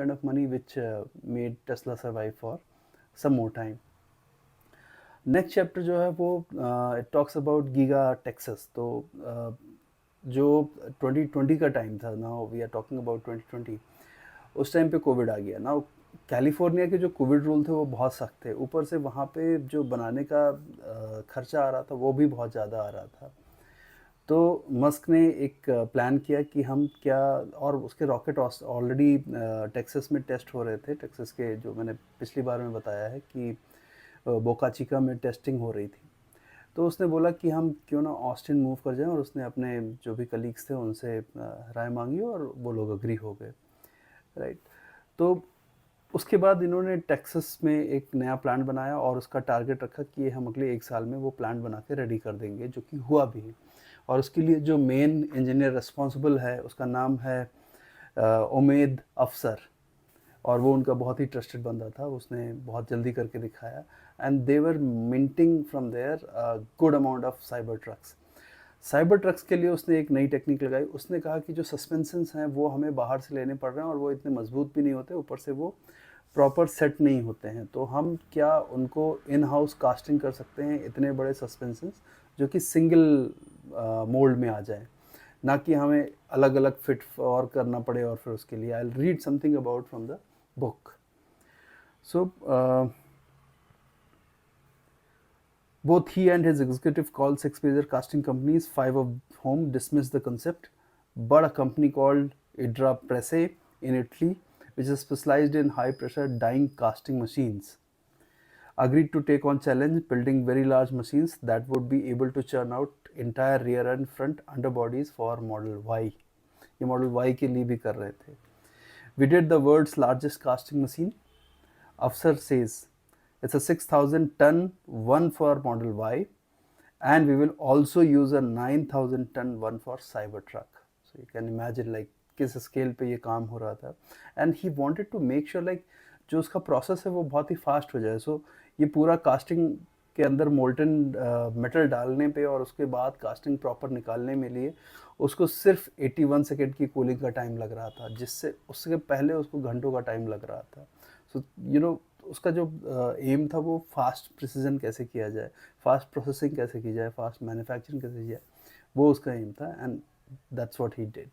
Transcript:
kind of money which made Tesla survive for some more time. Next chapter जो है वो it talks about Giga Texas. तो जो 2020 का टाइम था, now we are talking about 2020, उस टाइम पे कोविड आ गया. नाउ कैलिफोर्निया के जो कोविड रूल थे वो बहुत सख्त थे, ऊपर से वहाँ पे जो बनाने का खर्चा आ रहा था वो भी बहुत ज़्यादा आ रहा था. तो मस्क ने एक प्लान किया कि हम क्या, और उसके रॉकेट ऑलरेडी टेक्सास में टेस्ट हो रहे थे. टेक्सास के जो मैंने पिछली बार में बताया है कि बोका चिका में टेस्टिंग हो रही थी. तो उसने बोला कि हम क्यों ना ऑस्टिन मूव कर जाएं, और उसने अपने जो भी कलीग्स थे उनसे राय मांगी और वो लोग अग्री हो गए. राइट. तो उसके बाद इन्होंने टेक्सास में एक नया प्लांट बनाया और उसका टारगेट रखा कि हम अगले 1 साल में वो प्लांट बना के रेडी कर देंगे, जो कि हुआ भी. और उसके लिए जो मेन इंजीनियर रिस्पॉन्सिबल है उसका नाम है उमेद अफसर, और वो उनका बहुत ही ट्रस्टेड बंदा था. उसने बहुत जल्दी करके दिखाया. And they were minting from their good amount of cyber trucks. Cyber trucks के लिए उसने एक नई टेक्निक लगाई. उसने कहा कि जो सस्पेंशंस हैं वो हमें बाहर से लेने पड़ रहे हैं और वो इतने मजबूत भी नहीं होते, ऊपर से वो प्रॉपर सेट नहीं होते हैं. तो हम क्या उनको इन हाउस कास्टिंग कर सकते हैं, इतने बड़े सस्पेंशंस जो कि सिंगल मोल्ड में आ जाए, ना कि हमें अलग अलग फिट और करना पड़े. और फिर उसके लिए I read something about from the book. So both he and his executive called 6 major casting companies, 5 of whom dismissed the concept. But a company called Idra Presse in Italy, which is specialized in high pressure dyeing casting machines, agreed to take on challenge, building very large machines that would be able to churn out entire rear and front underbodies for Model Y. ये Model Y के लिए भी कर रहे थे. We did the world's largest casting machine. Afsar says it's a 6,000 ton one for Model Y, and we will also use a 9,000 ton one for Cybertruck. So you can imagine like किस scale पे ये काम हो रहा था. And he wanted to make sure like जो उसका process है वो बहुत ही फास्ट हो जाए. सो ये पूरा कास्टिंग के अंदर मोल्टन मेटल डालने पे और उसके बाद कास्टिंग प्रॉपर निकालने में लिए उसको सिर्फ 81 सेकेंड की कूलिंग का टाइम लग रहा था, जिससे उसके पहले उसको घंटों का टाइम लग रहा था. सो यू नो उसका जो एम था वो फास्ट प्रिसीजन कैसे किया जाए, फास्ट प्रोसेसिंग कैसे की जाए, फास्ट मैन्युफैक्चरिंग कैसे की जाए, वो उसका एम था. And that's what he did.